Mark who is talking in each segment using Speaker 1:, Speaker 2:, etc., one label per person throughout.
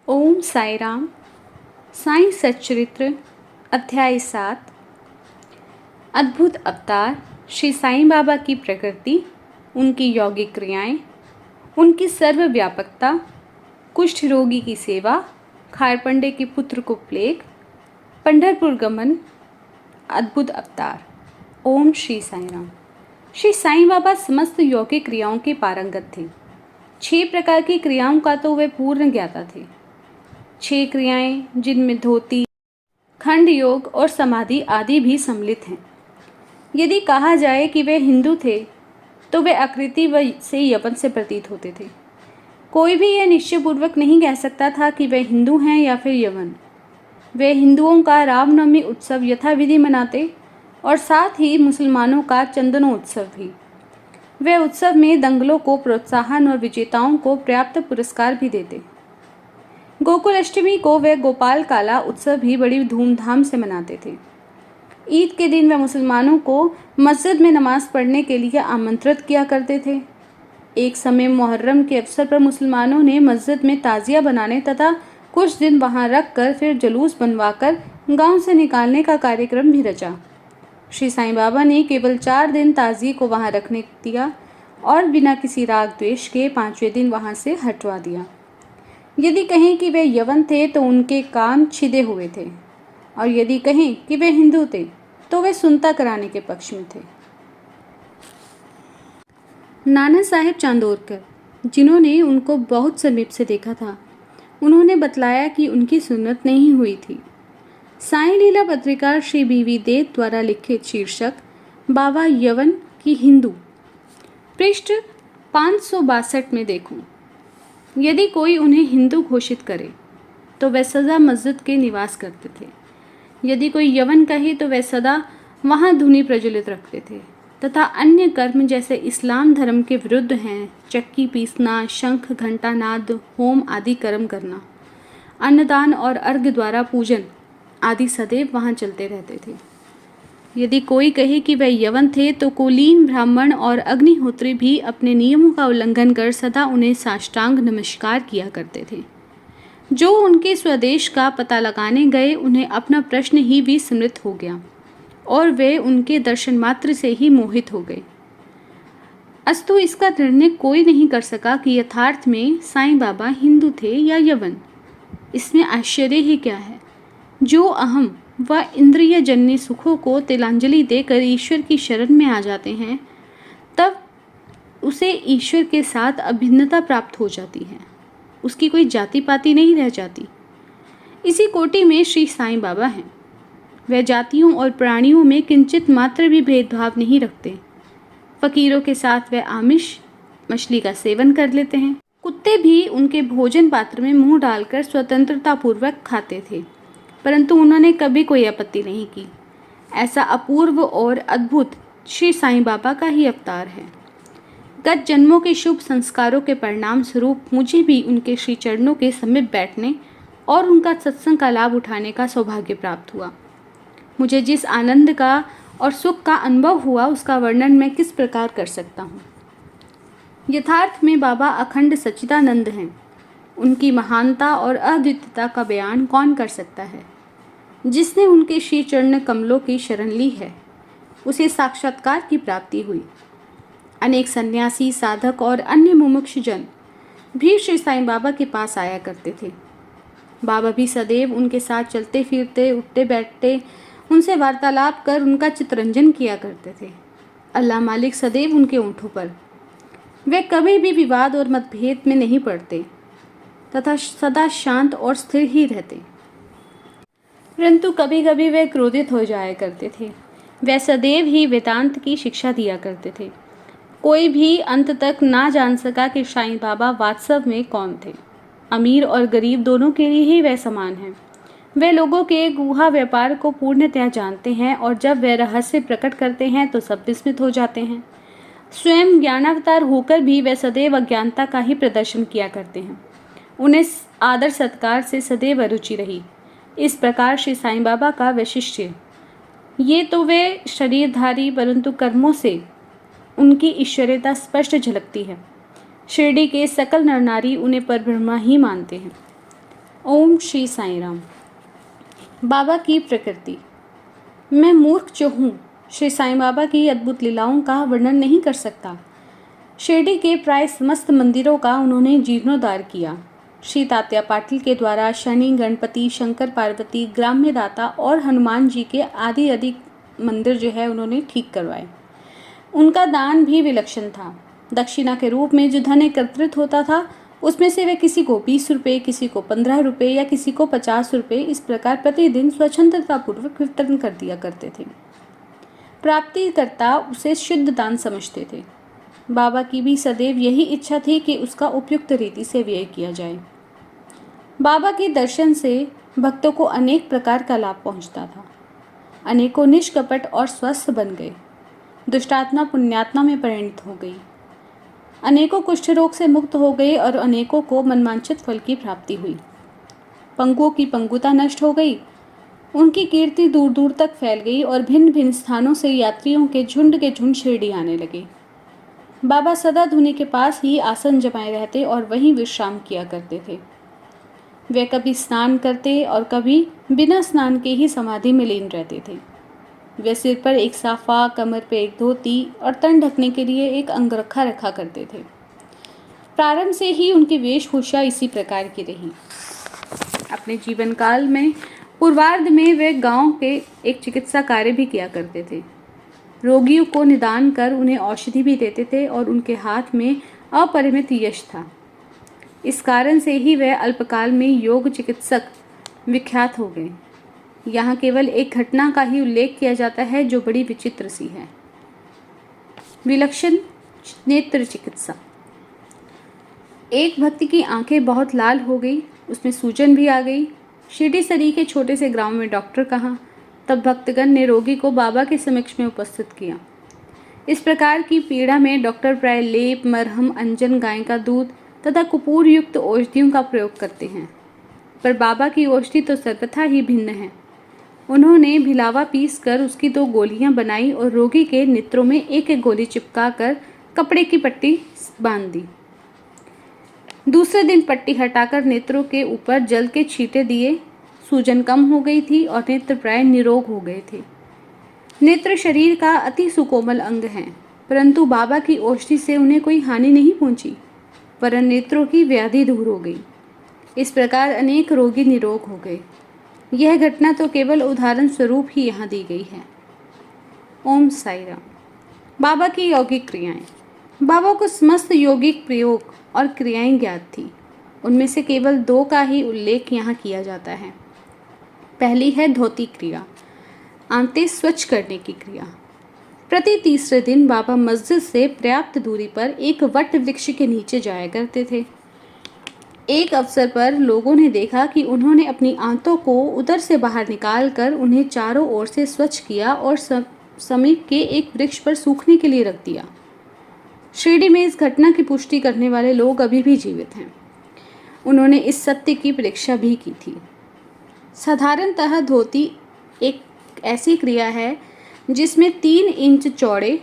Speaker 1: ओम साई राम। साईं सच्चरित्र अध्याय 7। अद्भुत अवतार श्री साईं बाबा की प्रकृति, उनकी यौगिक क्रियाएं, उनकी सर्वव्यापकता, कुष्ठ रोगी की सेवा, खारपंडे के पुत्र को प्लेग, पंढरपुर गमन। अद्भुत अवतार। ओम श्री साई राम। श्री साईं बाबा समस्त यौगिक क्रियाओं के पारंगत थे। 6 प्रकार की क्रियाओं का तो वे पूर्ण ज्ञाता थे। 6 क्रियाएं जिनमें धोती, खंड योग और समाधि आदि भी सम्मिलित हैं। यदि कहा जाए कि वे हिंदू थे तो वे आकृति से यवन से प्रतीत होते थे। कोई भी यह निश्चयपूर्वक नहीं कह सकता था कि वे हिंदू हैं या फिर यवन। वे हिंदुओं का रामनवमी उत्सव यथाविधि मनाते और साथ ही मुसलमानों का चंदनोत्सव भी। वे उत्सव में दंगलों को प्रोत्साहन और विजेताओं को पर्याप्त पुरस्कार भी देते। गोकुल अष्टमी को वे गोपाल काला उत्सव भी बड़ी धूमधाम से मनाते थे। ईद के दिन वे मुसलमानों को मस्जिद में नमाज पढ़ने के लिए आमंत्रित किया करते थे। एक समय मुहर्रम के अवसर पर मुसलमानों ने मस्जिद में ताजिया बनाने तथा कुछ दिन वहां रख कर फिर जुलूस बनवाकर गांव से निकालने का कार्यक्रम भी रचा। श्री साईं बाबा ने केवल 4 दिन ताजिए को वहां रखने दिया और बिना किसी राग द्वेष के 5वें दिन वहां से हटवा दिया। यदि कहें कि वे यवन थे तो उनके कान छिदे हुए थे, और यदि कहें कि वे हिंदू थे तो वे सुनता कराने के पक्ष में थे। नाना साहेब चांदोरकर, जिन्होंने उनको बहुत समीप से देखा था, उन्होंने बतलाया कि उनकी सुन्नत नहीं हुई थी। साईं लीला पत्रिका श्री बीवी देव द्वारा लिखित शीर्षक बाबा यवन की हिंदू, पृष्ठ 562 में देखूं। यदि कोई उन्हें हिंदू घोषित करे तो वे सदा मस्जिद के निवास करते थे। यदि कोई यवन कहे तो वे सदा वहां धुनी प्रज्वलित रखते थे तथा अन्य कर्म जैसे इस्लाम धर्म के विरुद्ध हैं, चक्की पीसना, शंख घंटा नाद, होम आदि कर्म करना, अन्नदान और अर्घ्य द्वारा पूजन आदि सदैव वहां चलते रहते थे। यदि कोई कहे कि वे यवन थे तो कुलीन ब्राह्मण और अग्निहोत्री भी अपने नियमों का उल्लंघन कर सदा उन्हें साष्टांग नमस्कार किया करते थे। जो उनके स्वदेश का पता लगाने गए उन्हें अपना प्रश्न ही विस्मृत हो गया और वे उनके दर्शन मात्र से ही मोहित हो गए। अस्तु इसका निर्णय कोई नहीं कर सका कि यथार्थ में साईं बाबा हिंदू थे या यवन। इसमें आश्चर्य ही क्या है। जो अहम व इंद्रिय जन्य सुखों को तिलांजलि देकर ईश्वर की शरण में आ जाते हैं, तब उसे ईश्वर के साथ अभिन्नता प्राप्त हो जाती है। उसकी कोई जाति पाति नहीं रह जाती। इसी कोटि में श्री साईं बाबा हैं। वे जातियों और प्राणियों में किंचित मात्र भी भेदभाव नहीं रखते। फकीरों के साथ वे आमिष मछली का सेवन कर लेते हैं। कुत्ते भी उनके भोजन पात्र में मुंह डालकर स्वतंत्रतापूर्वक खाते थे, परंतु उन्होंने कभी कोई आपत्ति नहीं की। ऐसा अपूर्व और अद्भुत श्री साईं बाबा का ही अवतार है। गत जन्मों के शुभ संस्कारों के परिणाम स्वरूप मुझे भी उनके श्री चरणों के समीप बैठने और उनका सत्संग का लाभ उठाने का सौभाग्य प्राप्त हुआ। मुझे जिस आनंद का और सुख का अनुभव हुआ उसका वर्णन मैं किस प्रकार कर सकता हूँ। यथार्थ में बाबा अखंड सच्चिदानंद हैं। उनकी महानता और अद्वितीयता का बयान कौन कर सकता है। जिसने उनके श्री चरण कमलों की शरण ली है उसे साक्षात्कार की प्राप्ति हुई। अनेक सन्यासी, साधक और अन्य मुमुक्षुजन भी श्री साईं बाबा के पास आया करते थे। बाबा भी सदैव उनके साथ चलते फिरते, उठते बैठते, उनसे वार्तालाप कर उनका चितरंजन किया करते थे। अल्लाह मालिक सदैव उनके ओंठों पर। वे कभी भी विवाद और मतभेद में नहीं पड़ते तथा सदा शांत और स्थिर ही रहते। परंतु कभी कभी वे क्रोधित हो जाया करते थे। वे सदैव ही वेदांत की शिक्षा दिया करते थे। कोई भी अंत तक ना जान सका कि साईं बाबा वास्तव में कौन थे। अमीर और गरीब दोनों के लिए ही वे समान हैं। वे लोगों के गुहा व्यापार को पूर्णतया जानते हैं और जब वे रहस्य प्रकट करते हैं तो सब विस्मित हो जाते हैं। स्वयं ज्ञानावतार होकर भी वे सदैव अज्ञानता का ही प्रदर्शन किया करते हैं। उन्हें आदर सत्कार से सदैव रुचि रही। इस प्रकार श्री साईं बाबा का वैशिष्ट्य, ये तो वे शरीरधारी परंतु कर्मों से उनकी ईश्वरीयता स्पष्ट झलकती है। शिरडी के सकल नर नारी उन्हें परब्रह्मा ही मानते हैं। ओम श्री साईं राम। बाबा की प्रकृति। मैं मूर्ख जो हूँ, श्री साईं बाबा की अद्भुत लीलाओं का वर्णन नहीं कर सकता। शिरडी के प्राय समस्त मंदिरों का उन्होंने जीर्णोद्धार किया। श्री तात्या पाटिल के द्वारा शनि, गणपति, शंकर पार्वती, ग्राम्य दाता और हनुमान जी के आदि अधिक मंदिर जो है उन्होंने ठीक करवाए। उनका दान भी विलक्षण था। दक्षिणा के रूप में जो धन एकत्रित होता था, उसमें से वे किसी को 20 रुपये, किसी को 15 रुपये या किसी को 50 रुपये इस प्रकार प्रतिदिन स्वच्छंदतापूर्वक वितरण कर दिया करते थे। प्राप्तिकर्ता उसे शुद्ध दान समझते थे। बाबा की भी सदैव यही इच्छा थी कि उसका उपयुक्त रीति से व्यय किया जाए। बाबा के दर्शन से भक्तों को अनेक प्रकार का लाभ पहुंचता था। अनेकों निष्कपट और स्वस्थ बन गए। दुष्टात्मा पुण्यात्मा में परिणत हो गई। अनेकों कुष्ठ रोग से मुक्त हो गए और अनेकों को मनवांछित फल की प्राप्ति हुई। पंगुओं की पंगुता नष्ट हो गई। उनकी कीर्ति दूर दूर तक फैल गई और भिन्न भिन्न स्थानों से यात्रियों के झुंड शिरडी आने लगे। बाबा सदा धुनी के पास ही आसन जमाए रहते और वहीं विश्राम किया करते थे। वे कभी स्नान करते और कभी बिना स्नान के ही समाधि में लीन रहते थे। वे सिर पर एक साफा, कमर पे एक धोती और तन ढकने के लिए एक अंगरखा रखा करते थे। प्रारंभ से ही उनकी वेशभूषा इसी प्रकार की रही। अपने जीवन काल में पूर्वार्ध में वे गांव के एक चिकित्सा कार्य भी किया करते थे। रोगियों को निदान कर उन्हें औषधि भी देते थे और उनके हाथ में अपरिमित यश था। इस कारण से ही वे अल्पकाल में योग चिकित्सक विख्यात हो गए। यहाँ केवल एक घटना का ही उल्लेख किया जाता है जो बड़ी विचित्र सी है। विलक्षण नेत्र चिकित्सा। एक भक्त की आंखें बहुत लाल हो गई, उसमें सूजन भी आ गई। शिरडी सरी के छोटे से गांव में डॉक्टर कहाँ। तब भक्तगण ने रोगी को बाबा के समक्ष में उपस्थित किया। इस प्रकार की पीड़ा में डॉक्टर प्राय लेप, मरहम, अंजन, गाय का दूध तथा कुपूर युक्त औषधियों का प्रयोग करते हैं, पर बाबा की औषधि तो सर्वथा ही भिन्न है। उन्होंने भिलावा पीस कर उसकी 2 गोलियां बनाई और रोगी के नेत्रों में एक एक गोली चिपका कर कपड़े की पट्टी बांध दी। दूसरे दिन पट्टी हटाकर नेत्रों के ऊपर जल के छींटे दिए। सूजन कम हो गई थी और नेत्र प्राय निरोग हो गए थे। नेत्र शरीर का अति सुकोमल अंग है, परंतु बाबा की औषधि से उन्हें कोई हानि नहीं पहुंची, वरन नेत्रों की व्याधि दूर हो गई। इस प्रकार अनेक रोगी निरोग हो गए। यह घटना तो केवल उदाहरण स्वरूप ही यहाँ दी गई है। ओम साई राम। बाबा की यौगिक क्रियाएं। बाबा को समस्त यौगिक प्रयोग और क्रियाएं ज्ञात थी। उनमें से केवल 2 का ही उल्लेख यहाँ किया जाता है। पहली है धोती क्रिया, आंतें स्वच्छ करने की क्रिया। प्रति तीसरे दिन बाबा मस्जिद से पर्याप्त दूरी पर एक वट वृक्ष के नीचे जाया करते थे। एक अवसर पर लोगों ने देखा कि उन्होंने अपनी आंतों को उदर से बाहर निकालकर उन्हें चारों ओर से स्वच्छ किया और समीप के एक वृक्ष पर सूखने के लिए रख दिया। शिरडी में इस घटना की पुष्टि करने वाले लोग अभी भी जीवित हैं। उन्होंने इस सत्य की परीक्षा भी की थी। साधारणतः धोती एक ऐसी क्रिया है जिसमें 3 इंच चौड़े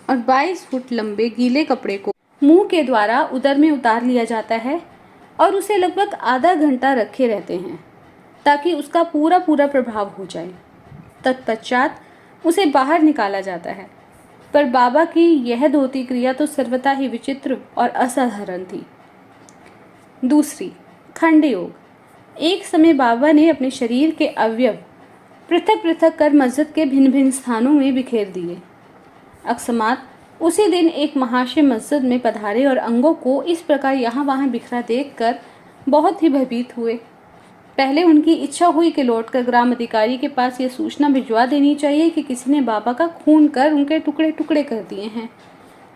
Speaker 1: और 22 फुट लंबे गीले कपड़े को मुंह के द्वारा उदर में उतार लिया जाता है और उसे लगभग आधा घंटा रखे रहते हैं ताकि उसका पूरा प्रभाव हो जाए। तत्पश्चात उसे बाहर निकाला जाता है। पर बाबा की यह धोती क्रिया तो सर्वथा ही विचित्र और असाधारण थी। दूसरी, खंड योग। एक समय बाबा ने अपने शरीर के अवयव पृथक पृथक कर मस्जिद के भिन्न भिन्न स्थानों में बिखेर दिए। अकस्मात उसी दिन एक महाशय मस्जिद में पधारे और अंगों को इस प्रकार यहाँ वहाँ बिखरा देखकर बहुत ही भयभीत हुए। पहले उनकी इच्छा हुई कि लौटकर ग्राम अधिकारी के पास यह सूचना भिजवा देनी चाहिए कि किसी ने बाबा का खून कर उनके टुकड़े टुकड़े कर दिए हैं,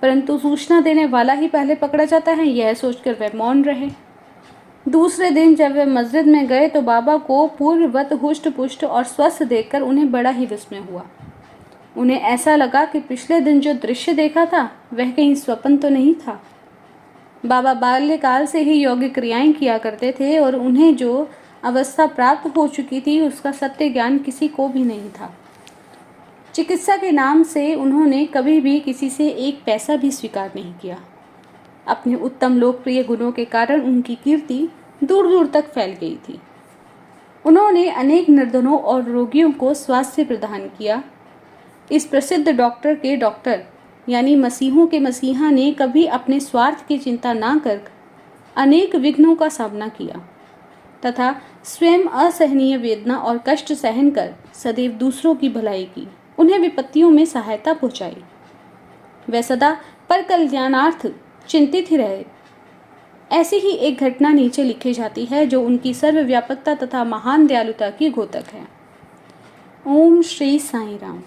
Speaker 1: परंतु सूचना देने वाला ही पहले पकड़ा जाता है, यह सोचकर वे मौन रहे। दूसरे दिन जब वे मस्जिद में गए तो बाबा को पूर्ववत हुष्ट पुष्ट और स्वस्थ देखकर उन्हें बड़ा ही विस्मय हुआ। उन्हें ऐसा लगा कि पिछले दिन जो दृश्य देखा था वह कहीं स्वप्न तो नहीं था। बाबा बाल्यकाल से ही योगिक क्रियाएं किया करते थे और उन्हें जो अवस्था प्राप्त हो चुकी थी उसका सत्य ज्ञान किसी को भी नहीं था। चिकित्सा के नाम से उन्होंने कभी भी किसी से एक पैसा भी स्वीकार नहीं किया। अपने उत्तम लोकप्रिय गुणों के कारण उनकी कीर्ति दूर दूर तक फैल गई थी। उन्होंने अनेक निर्धनों और रोगियों को स्वास्थ्य प्रदान किया। इस प्रसिद्ध डॉक्टर के डॉक्टर यानी मसीहों के मसीहा ने कभी अपने स्वार्थ की चिंता ना कर अनेक विघ्नों का सामना किया तथा स्वयं असहनीय वेदना और कष्ट सहन कर सदैव दूसरों की भलाई की, उन्हें विपत्तियों में सहायता पहुंचाई। वे सदा पर कल्याणार्थ चिंतित ही रहे। ऐसी ही एक घटना नीचे लिखी जाती है जो उनकी सर्वव्यापकता तथा महान दयालुता की द्योतक है। ओम श्री साईं राम।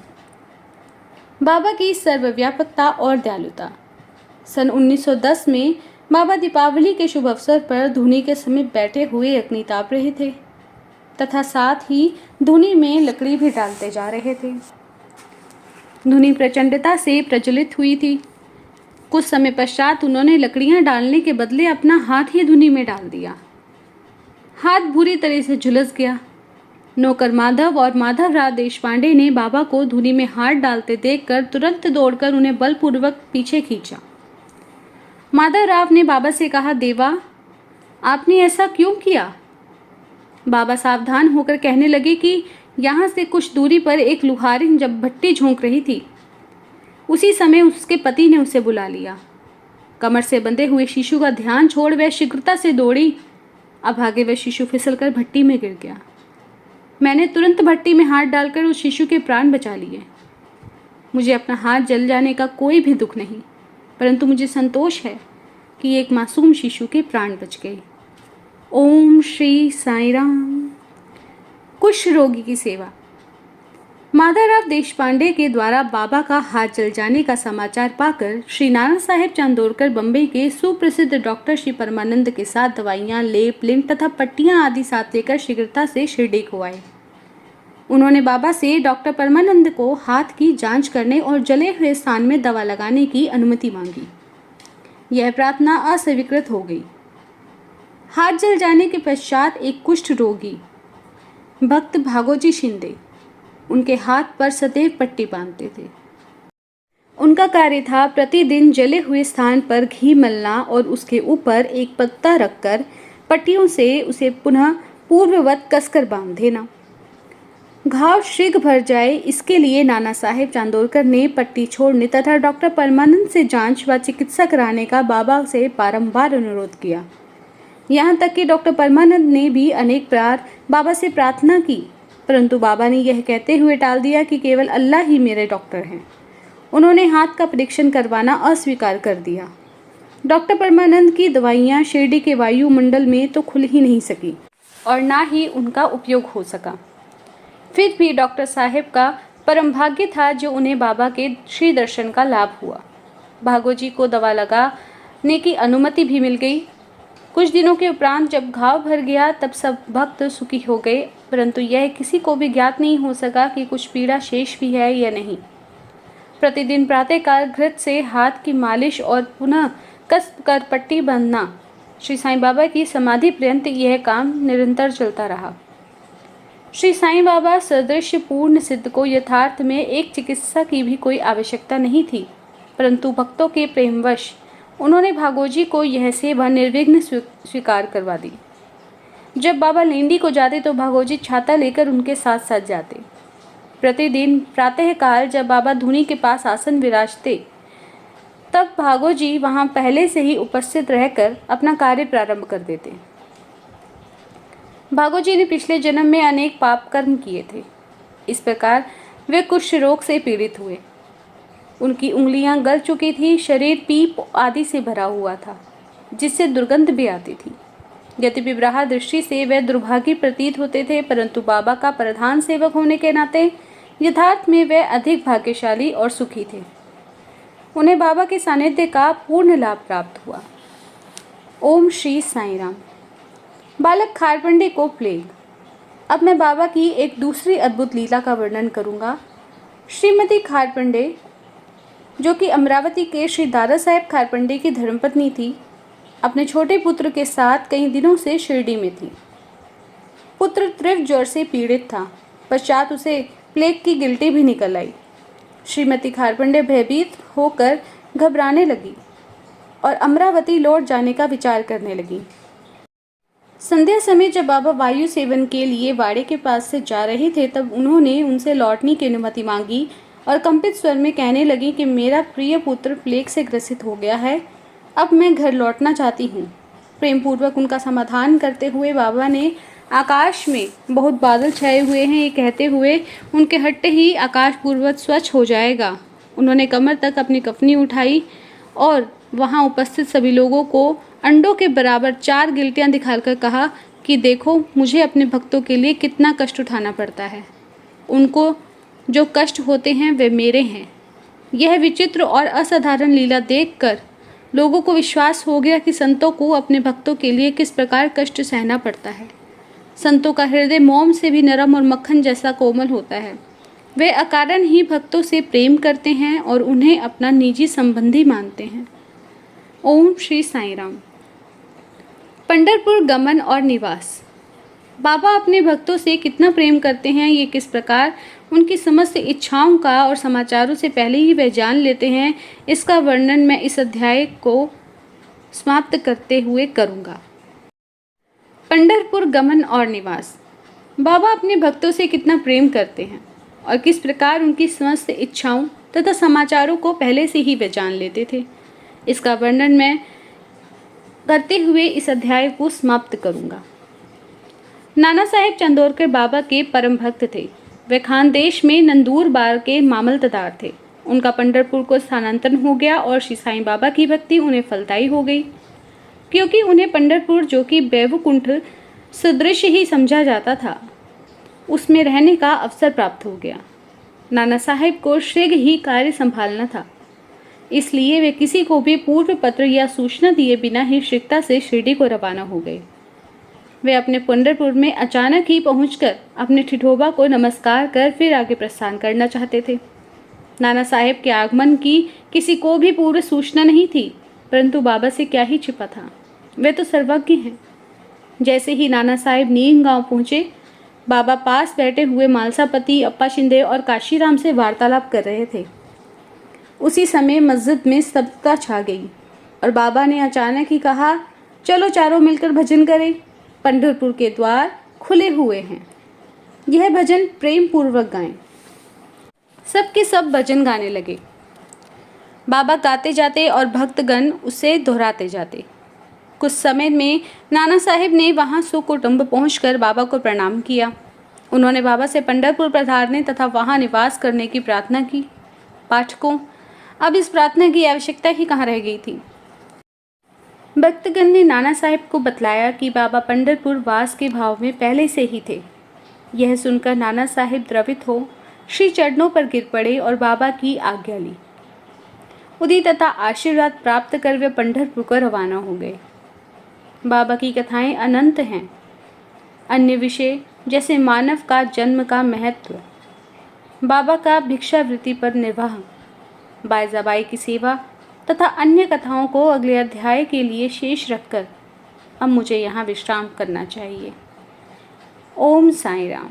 Speaker 1: बाबा की सर्वव्यापकता और दयालुता। सन 1910 में बाबा दीपावली के शुभ अवसर पर धुनी के समीप बैठे हुए अग्नि ताप रहे थे तथा साथ ही धुनी में लकड़ी भी डालते जा रहे थे। धुनी प्रचंडता से प्रज्वलित हुई थी। कुछ समय पश्चात उन्होंने लकड़ियां डालने के बदले अपना हाथ ही धुनी में डाल दिया। हाथ बुरी तरह से झुलस गया। नौकर माधव और माधवराव देशपांडे ने बाबा को धुनी में हाथ डालते देखकर तुरंत दौड़कर उन्हें बलपूर्वक पीछे खींचा। माधवराव ने बाबा से कहा, देवा, आपने ऐसा क्यों किया? बाबा सावधान होकर कहने लगे कि यहाँ से कुछ दूरी पर एक लुहारिन जब भट्टी झोंक रही थी, उसी समय उसके पति ने उसे बुला लिया। कमर से बंधे हुए शिशु का ध्यान छोड़ वह शीघ्रता से दौड़ी। अभागे वह शिशु फिसलकर भट्टी में गिर गया। मैंने तुरंत भट्टी में हाथ डालकर उस शिशु के प्राण बचा लिए। मुझे अपना हाथ जल जाने का कोई भी दुख नहीं, परंतु मुझे संतोष है कि एक मासूम शिशु के प्राण बच गए। ओम श्री साईं राम। कुष्ठ रोगी की सेवा। माधवराव देशपांडे के द्वारा बाबा का हाथ जल जाने का समाचार पाकर श्री नाना साहेब चांदोरकर बम्बई के सुप्रसिद्ध डॉक्टर श्री परमानंद के साथ दवाइयाँ, लेप, लिंट तथा पट्टियाँ आदि साथ लेकर शीघ्रता से शिरडी को आए। उन्होंने बाबा से डॉक्टर परमानंद को हाथ की जांच करने और जले हुए स्थान में दवा लगाने की अनुमति मांगी। यह प्रार्थना अस्वीकृत हो गई। हाथ जल जाने के पश्चात एक कुष्ठ रोगी भक्त भागोजी शिंदे उनके हाथ पर सदैव पट्टी बांधते थे। उनका कार्य था प्रतिदिन जले हुए स्थान पर घी मलना और उसके ऊपर एक पत्ता रखकर पट्टियों से उसे पुनः पूर्ववत कसकर बांध देना। घाव शीघ्र भर जाए, इसके लिए नाना साहेब चांदोरकर ने पट्टी छोड़ने तथा डॉक्टर परमानंद से जांच व चिकित्सा कराने का बाबा से बारंबार अनुरोध किया। यहाँ तक कि डॉक्टर परमानंद ने भी अनेक बार बाबा से प्रार्थना की, परंतु बाबा ने यह कहते हुए टाल दिया कि केवल अल्लाह ही मेरे डॉक्टर हैं। उन्होंने हाथ का परीक्षण करवाना अस्वीकार कर दिया। डॉक्टर परमानंद की दवाइयाँ शिरडी के वायुमंडल में तो खुल ही नहीं सकी और ना ही उनका उपयोग हो सका। फिर भी डॉक्टर साहेब का परम भाग्य था जो उन्हें बाबा के श्री दर्शन का लाभ हुआ। भागोजी को दवा लगाने की अनुमति भी मिल गई। कुछ दिनों के उपरांत जब घाव भर गया तब सब भक्त सुखी हो गए, परंतु यह किसी को भी ज्ञात नहीं हो सका कि कुछ पीड़ा शेष भी है या नहीं। प्रतिदिन प्रातःकाल घृत से हाथ की मालिश और पुनः कस कर पट्टी बांधना, श्री साईं बाबा की समाधि पर्यंत यह काम निरंतर चलता रहा। श्री साईं बाबा सदृश पूर्ण सिद्ध को यथार्थ में एक चिकित्सा की भी कोई आवश्यकता नहीं थी, परंतु भक्तों के प्रेमवश उन्होंने भागोजी को यह सेवा निर्विघ्न स्वीकार करवा दी। जब बाबा लेंडी को जाते तो भागोजी छाता लेकर उनके साथ साथ जाते। प्रतिदिन प्रातःकाल जब बाबा धुनी के पास आसन विराजते तब भागोजी वहां पहले से ही उपस्थित रहकर अपना कार्य प्रारंभ कर देते। भागोजी ने पिछले जन्म में अनेक पाप कर्म किए थे। इस प्रकार वे कुष्ठ रोग से पीड़ित हुए। उनकी उंगलियां गल चुकी थी, शरीर पीप आदि से भरा हुआ था, जिससे दुर्गंध भी आती थी। यद्यपि ब्राह्य दृष्टि से वे दुर्भागी प्रतीत होते थे, परंतु बाबा का प्रधान सेवक होने के नाते यथार्थ में वे अधिक भाग्यशाली और सुखी थे। उन्हें बाबा के सानिध्य का पूर्ण लाभ प्राप्त हुआ। ओम श्री साईं राम। बालक खारपंडे को प्लेग। अब मैं बाबा की एक दूसरी अद्भुत लीला का वर्णन करूंगा। श्रीमती खारपंडे, जो कि अमरावती के श्री दादा साहेब खारपंडे की धर्मपत्नी थी, अपने छोटे पुत्र के साथ कई दिनों से शिरडी में थी। पुत्र तीव्र ज्वर से पीड़ित था। पश्चात उसे प्लेग की गिल्टी भी निकल आई। श्रीमती खारपंडे भयभीत होकर घबराने लगी और अमरावती लौट जाने का विचार करने लगी। संध्या समय जब बाबा वायु सेवन के लिए वाड़े के पास से जा रहे थे तब उन्होंने उनसे लौटने की अनुमति मांगी और कंपित स्वर में कहने लगी कि मेरा प्रिय पुत्र प्लेग से ग्रसित हो गया है, अब मैं घर लौटना चाहती हूँ। प्रेम पूर्वक उनका समाधान करते हुए बाबा ने आकाश में बहुत बादल छाए हुए हैं ये कहते हुए उनके हटते ही आकाश पूर्वक स्वच्छ हो जाएगा। उन्होंने कमर तक अपनी कफनी उठाई और वहाँ उपस्थित सभी लोगों को अंडों के बराबर 4 गिल्टियाँ दिखाकर कहा कि देखो मुझे अपने भक्तों के लिए कितना कष्ट उठाना पड़ता है। उनको जो कष्ट होते हैं वे मेरे हैं। यह विचित्र और असाधारण लीला देखकर लोगों को विश्वास हो गया कि संतों को अपने भक्तों के लिए किस प्रकार कष्ट सहना पड़ता है। संतों का हृदय मोम से भी नरम और मक्खन जैसा कोमल होता है। वे अकारण ही भक्तों से प्रेम करते हैं और उन्हें अपना निजी संबंधी मानते हैं। ओम श्री साईं राम। पंढरपुर गमन और निवास। बाबा अपने भक्तों से कितना प्रेम करते हैं, ये किस प्रकार उनकी समस्त इच्छाओं का और समाचारों से पहले ही वे जान लेते हैं, इसका वर्णन मैं इस अध्याय को समाप्त करते हुए करूँगा। पंढरपुर गमन और निवास। बाबा अपने भक्तों से कितना प्रेम करते हैं और किस प्रकार उनकी समस्त इच्छाओं तथा समाचारों को पहले से ही वे जान लेते थे, इसका वर्णन मैं करते हुए इस अध्याय को समाप्त करूँगा। नाना साहेब चंदोरकर बाबा के परम भक्त थे। वे खानदेश में नंदूरबार के मामलतदार थे। उनका पंढरपुर को स्थानांतरण हो गया और श्री साईं बाबा की भक्ति उन्हें फलदायी हो गई, क्योंकि उन्हें पंढरपुर जो कि बैकुंठ सदृश ही समझा जाता था, उसमें रहने का अवसर प्राप्त हो गया। नाना साहेब को शीघ्र ही कार्य संभालना था, इसलिए वे किसी को भी पूर्व पत्र या सूचना दिए बिना ही शीघ्रता से शिरडी को रवाना हो गए। वे अपने पंढरपुर में अचानक ही पहुंचकर अपने ठिठोबा को नमस्कार कर फिर आगे प्रस्थान करना चाहते थे। नाना साहेब के आगमन की किसी को भी पूर्व सूचना नहीं थी, परंतु बाबा से क्या ही छिपा था, वे तो सर्वज्ञ हैं। जैसे ही नाना साहेब नीम गांव पहुंचे, बाबा पास बैठे हुए मालसापति, अप्पा शिंदे और काशीराम से वार्तालाप कर रहे थे। उसी समय मस्जिद में स्तब्धता छा गई और बाबा ने अचानक ही कहा, चलो चारों मिलकर भजन करें। पंढरपुर के द्वार खुले हुए हैं, यह भजन प्रेम पूर्वक गाएं। सब के सब भजन गाने लगे। बाबा गाते जाते और भक्तगण उसे दोहराते जाते। कुछ समय में नाना साहेब ने वहां सुकुटुंब पहुंचकर बाबा को प्रणाम किया। उन्होंने बाबा से पंढरपुर पधारने तथा वहां निवास करने की प्रार्थना की। पाठकों, अब इस प्रार्थना की आवश्यकता ही कहाँ रह गई थी। भक्तगण ने नाना साहेब को बतलाया कि बाबा पंढरपुर वास के भाव में पहले से ही थे। यह सुनकर नाना साहेब द्रवित हो श्री चरणों पर गिर पड़े और बाबा की आज्ञा ली। उदी तथा आशीर्वाद प्राप्त कर वे पंढरपुर को रवाना हो गए। बाबा की कथाएं अनंत हैं। अन्य विषय जैसे मानव का जन्म का महत्व, बाबा का भिक्षावृत्ति पर निर्वाह, बायजाबाई की सेवा तथा अन्य कथाओं को अगले अध्याय के लिए शेष रखकर अब मुझे यहाँ विश्राम करना चाहिए। ओम साई राम।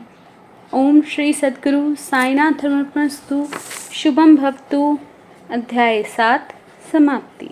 Speaker 1: ओम श्री सद्गुरु साईनाथ धर्मस्तु। शुभम भवतु। अध्याय 7 समाप्ति।